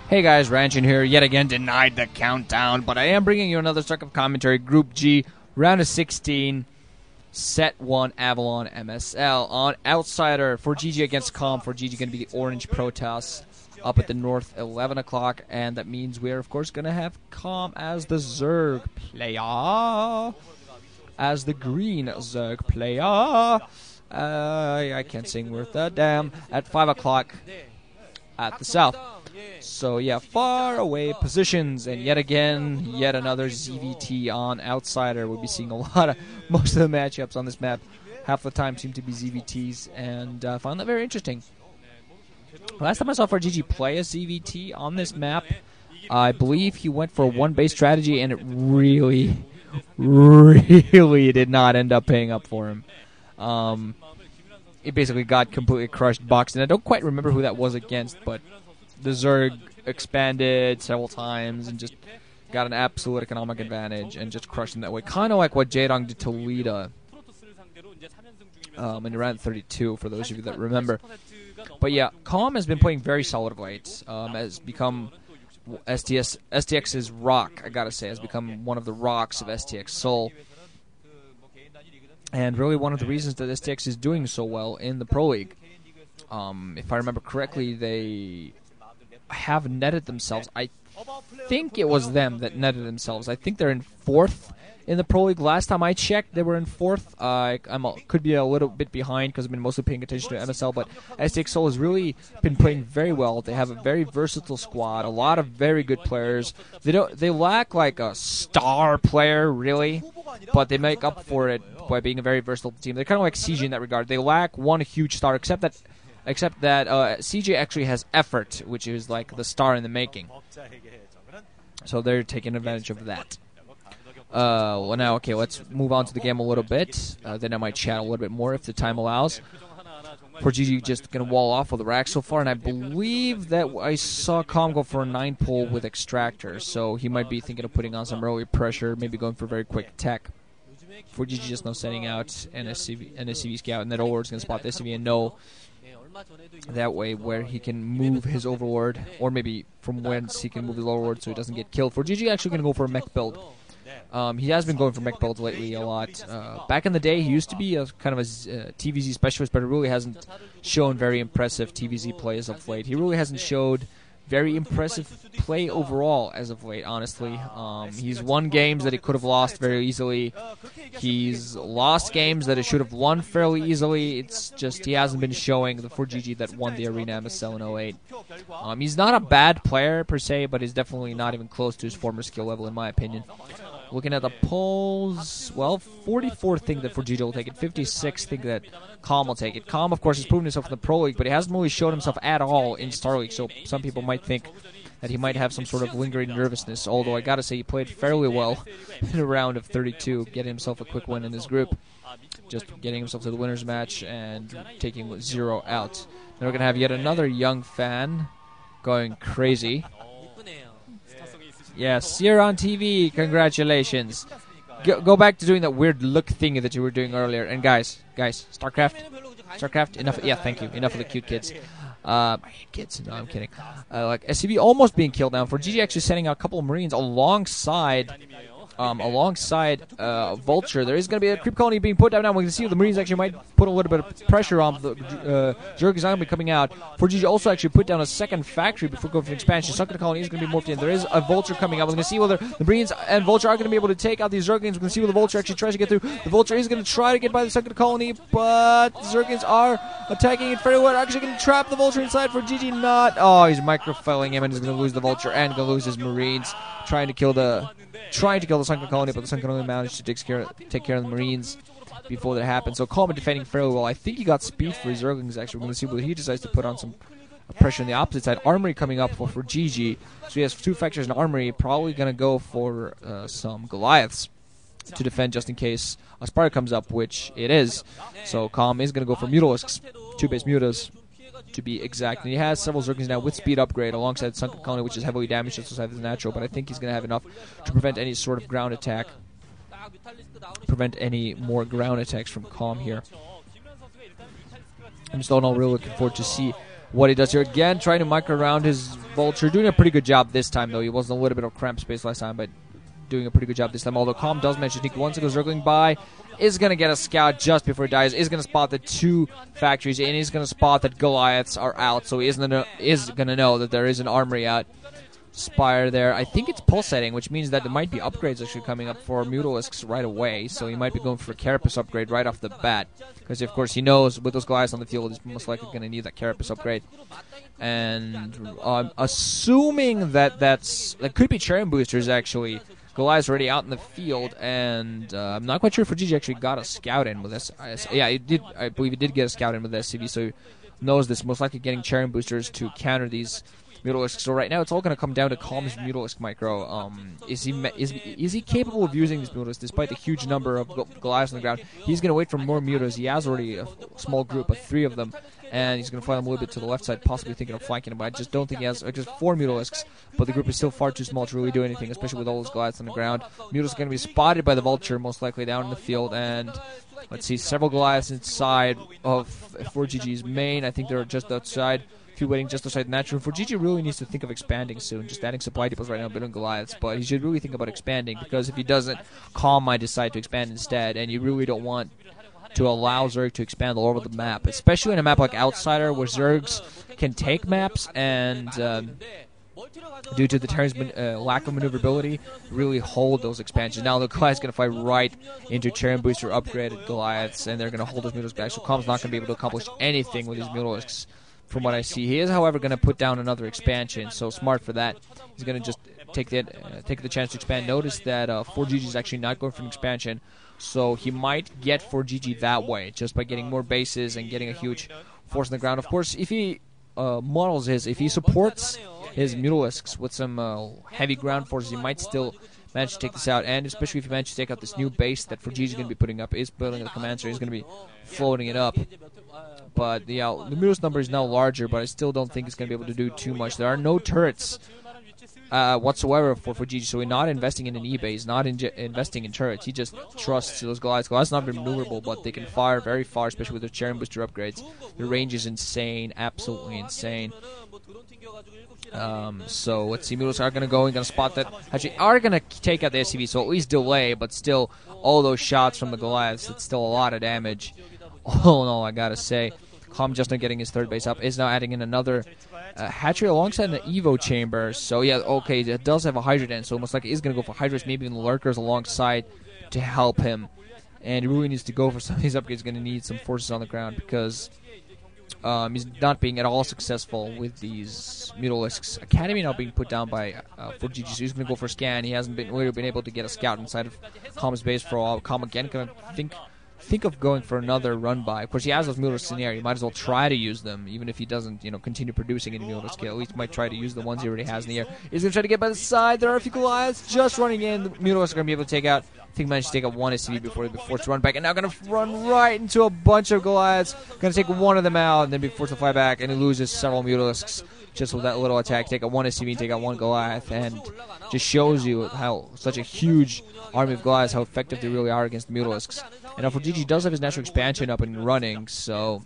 Hey guys, Ranchin here, yet again denied the countdown, but I am bringing you another Circuit commentary, Group G, round of 16, set 1, Avalon MSL. On Outsider, ForGG against Calm. ForGG going to be the Orange Protoss up at the north, 11 o'clock, and that means we're, of course, going to have Calm as the Zerg player, as the green Zerg player. I can't sing worth a damn. At 5 o'clock at the south. So yeah, far away positions, and yet again, yet another ZVT on Outsider. We'll be seeing a lot of, most of the matchups on this map, half the time seem to be ZVTs, and I found that very interesting. Last time I saw ForGG play a ZVT on this map, I believe he went for a one-base strategy, and it really did not end up paying up for him. It basically got completely crushed, boxed, and I don't quite remember who that was against, but the Zerg expanded several times and just got an absolute economic advantage and just crushed him that way. Kind of like what Jaedong did to Lita in round 32, for those of you that remember. But yeah, Calm has been playing very solid of late. Has become STX's rock, I gotta say, has become one of the rocks of STX Soul. And really one of the reasons that STX is doing so well in the Pro League. If I remember correctly, they have netted themselves. I think it was them that netted themselves. I think they're in 4th in the Pro League. Last time I checked, they were in 4th. I could be a little bit behind because I've been mostly paying attention to MSL, but STX Soul has really been playing very well. They have a very versatile squad, a lot of very good players. They lack like a star player, really, but they make up for it by being a very versatile team. They're kind of like CG in that regard. They lack one huge star, except that CJ actually has effort, which is like the star in the making. So they're taking advantage of that. Well, now, okay, let's move on to the game a little bit. Then I might chat a little bit more if the time allows. ForGG just going to wall off with the rack so far, and I believe that I saw Calm go for a 9-pull with Extractor, so he might be thinking of putting on some early pressure, maybe going for a very quick attack. ForGG just now setting out NSCV Scout, and that Overlord's going to spot the SCV and know that way where he can move his Overlord, or maybe from whence he can move his Overlord so he doesn't get killed. ForGG actually going to go for a mech build. He has been going for mech builds lately a lot. Back in the day, he used to be a kind of a TVZ specialist, but it really hasn't shown very impressive TVZ play as of late. He really hasn't showed very impressive play overall as of late, honestly. He's won games that he could have lost very easily. He's lost games that he should have won fairly easily. It's just he hasn't been showing the ForGG that won the Arena MSL in 08. He's not a bad player per se, but he's definitely not even close to his former skill level, in my opinion. Looking at the polls, well, 44 think that ForGG will take it, 56 think that Calm will take it. Calm, of course, has proven himself in the Pro League, but he hasn't really shown himself at all in Star League, so some people might think that he might have some sort of lingering nervousness, although I gotta say he played fairly well in a round of 32, getting himself a quick win in his group, just getting himself to the winner's match and taking 0 out. Then we're going to have yet another young fan going crazy. Yes, you're on TV. Congratulations. Go back to doing that weird look thing that you were doing earlier. And guys, StarCraft, enough. Yeah, thank you. Enough of the cute kids. I hate kids. No, I'm kidding. Like SCV almost being killed now. ForGG actually sending out a couple of Marines alongside Vulture. There is going to be a creep colony being put down now. We can see the Marines actually might put a little bit of pressure on the Zerg is going to be coming out. ForGG also actually put down a second factory before going for expansion. Sunken colony is going to be morphed in. There is a Vulture coming out. We're going to see whether the Marines and Vulture are going to be able to take out these Zerglings. We're going to see whether the Vulture actually tries to get through. The Vulture is going to try to get by the Sunken colony, but the Zerglings are attacking it fairly well. Actually going to trap the Vulture inside. ForGG not. Oh, he's microfiling him and he's going to lose the Vulture and going to lose his Marines. Trying to kill the Sunken colony, but the Sunken colony managed to take care of the Marines before that happened. So Calm defending fairly well. I think he got speed for his Zerglings, actually. We're going to see whether he decides to put on some pressure on the opposite side. Armory coming up for GG. So he has 2 factors in Armory. Probably going to go for some Goliaths to defend just in case a Sparta comes up, which it is. So Calm is going to go for Mutalisks, 2 base Mutas, to be exact. And he has several Zerglings now with speed upgrade alongside Sunken colony, which is heavily damaged just as natural, but I think he's going to have enough to prevent any sort of ground attack. Prevent any more ground attacks from Calm here. I'm still not really looking forward to see what he does here. Again, trying to micro around his Vulture. Doing a pretty good job this time, though. He was in a little bit of cramp space last time, but doing a pretty good job this time. Although Calm does manage to sneak once it goes circling by. Is going to get a scout just before he dies. Is going to spot the 2 factories, and he's going to spot that Goliaths are out. So he is going to know that there is an armory out. Spire there. I think it's pulsating, which means that there might be upgrades actually coming up for Mutalisks right away. So he might be going for a Carapace upgrade right off the bat. Because, of course, he knows with those Goliaths on the field, he's most likely going to need that Carapace upgrade. And assuming that could be Terran boosters, actually. Goliath's already out in the field, and I'm not quite sure if ForGG actually got a scout in with this. Yeah, he did. I believe he did get a scout in with SCV, so he knows this. Most likely getting Terran boosters to counter these Mutalisks. So right now, it's all going to come down to Calm's Mutalisk micro. Is he capable of using these Mutalisks despite the huge number of Goliaths on the ground? He's going to wait for more Mutas. He has already a small group of 3 of them. And he's going to fly them a little bit to the left side, possibly thinking of flanking him. But I just don't think he has just 4 Mutalisks. But the group is still far too small to really do anything, especially with all those Goliaths on the ground. Mutalisk going to be spotted by the Vulture, most likely down in the field. And let's see, several Goliaths inside of ForGG's main. I think they're just outside. Few waiting just outside the natural. ForGG really needs to think of expanding soon. Just adding supply depots right now, building Goliaths. But he should really think about expanding, because if he doesn't, Calm might decide to expand instead. And you really don't want to allow Zerg to expand all over the map, especially in a map like Outsider, where Zergs can take maps and, due to the Terran's lack of maneuverability, really hold those expansions. Now the Goliath's going to fly right into Terran booster upgraded Goliaths, and they're going to hold those Mutalisks back, so Calm's not going to be able to accomplish anything with these Mutalisks, from what I see. He is, however, going to put down another expansion, so smart for that. He's going to just take the chance to expand. Notice that ForGG is actually not going for an expansion, so he might get ForGG that way, just by getting more bases and getting a huge force on the ground. Of course, if he if he supports his Mutalisks with some heavy ground forces, he might still manage to take this out. And especially if he manages to take out this new base that ForGG is going to be putting up, is building the command center, he's going to be floating it up. But the Mutalisk number is now larger, but I still don't think it's going to be able to do too much. There are no turrets whatsoever for ForGG, so he's not investing in an E-base, not investing in turrets. He just trusts those Goliaths. Goliaths not very maneuverable, but they can fire very far, especially with their Terran booster upgrades. The range is insane, absolutely insane. So let's see, Mutalisks are going to go and going to spot that. Actually, are going to take out the SCV, so at least delay, but still, all those shots from the Goliaths, it's still a lot of damage. Oh no, I gotta say, Calm just not getting his 3rd base up, is now adding in another hatchery alongside an Evo chamber. So yeah, okay, it does have a Hydra Den, so almost like he's going to go for Hydras, maybe even Lurkers alongside to help him. And he really needs to go for some of these upgrades. He's going to need some forces on the ground, because he's not being at all successful with these Mutalisks. Academy now being put down by ForGG, so he's going to go for a scan. He hasn't really been able to get a scout inside of Calm's base for a while. Calm again going to think of going for another run by. Of course, he has those Mutalisks in the air. He might as well try to use them, even if he doesn't, continue producing any Mutalisks. At least might try to use the ones he already has in the air. He's going to try to get by the side. There are a few Goliaths just running in. The Mutalisks are going to be able to take out. I think he managed to take out 1 SCV before he forced to run back, and now going to run right into a bunch of Goliaths. Going to take one of them out, and then be forced to fly back, and he loses several Mutalisks just with that little attack. Take out 1 SCV and take out 1 Goliath, and just shows you how such a huge army of Goliaths, how effective they really are against the Mutalisks. And now ForGG does have his natural expansion up and running, so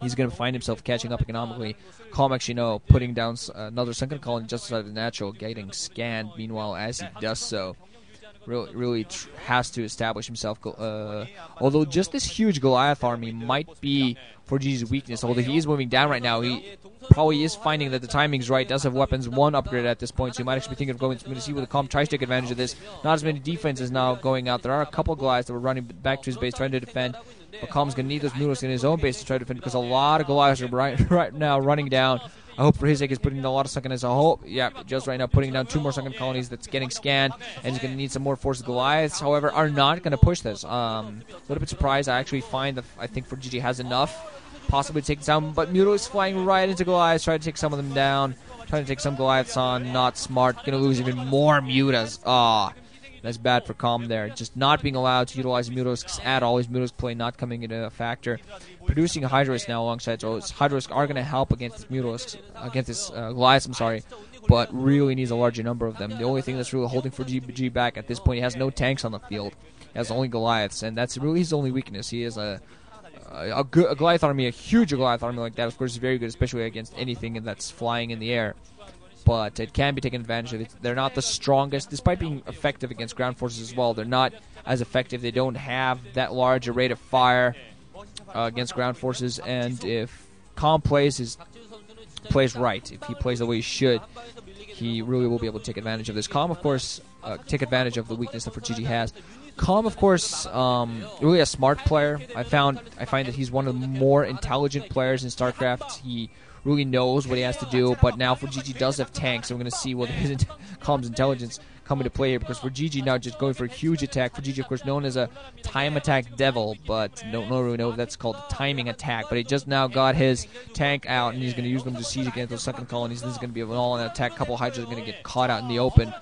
he's going to find himself catching up economically. Calm actually putting down another sunken colony just outside of the natural, getting scanned meanwhile as he does so. Really has to establish himself. Although just this huge Goliath army might be ForGG's weakness. Although he is moving down right now, he probably is finding that the timing's right. Does have weapons 1 upgrade at this point, so he might actually be thinking of going to see whether Calm tries to take advantage of this. Not as many defenses now going out. There are a couple Goliaths that were running back to his base trying to defend, but Calm's going to need those Mutalisks in his own base to try to defend, because a lot of Goliaths are right now running down. I hope for his sake he's putting a lot of sunken as a whole. Yeah, just right now putting down 2 more sunken colonies that's getting scanned, and he's going to need some more forces. Goliaths, however, are not going to push this. A little bit surprised. I actually find that I think ForGG has enough possibly to take this down, but Mutalisks flying right into Goliaths, trying to take some of them down, trying to take some Goliaths on. Not smart. Going to lose even more Mutas. That's bad for Calm there. Just not being allowed to utilize Mutalisks at all. His Mutalisk play not coming into a factor. Producing Hydras now alongside, so Hydras are going to help against this Mutalisks, against this Goliaths, but really needs a larger number of them. The only thing that's really holding ForGG back at this point, he has no tanks on the field. He has only Goliaths, and that's really his only weakness. He is a a Goliath army, a huge Goliath army like that, of course, is very good, especially against anything that's flying in the air. But it can be taken advantage of. They're not the strongest, despite being effective against ground forces as well. They're not as effective. They don't have that large a rate of fire against ground forces. And if Calm plays right, if he plays the way he should, he really will be able to take advantage of this. Calm, of course, take advantage of the weakness that ForGG has. Calm, of course, really a smart player. I find that he's one of the more intelligent players in StarCraft. He really knows what he has to do, but now ForGG does have tanks, so we're going to see whether his Calm's intelligence come into play here, because ForGG now just going for a huge attack. ForGG, of course, known as a time attack devil, but don't really know if that's called a timing attack. But he just now got his tank out, and he's going to use them to siege against those second colonies. This is going to be an all-in attack. A couple Hydras are going to get caught out in the open.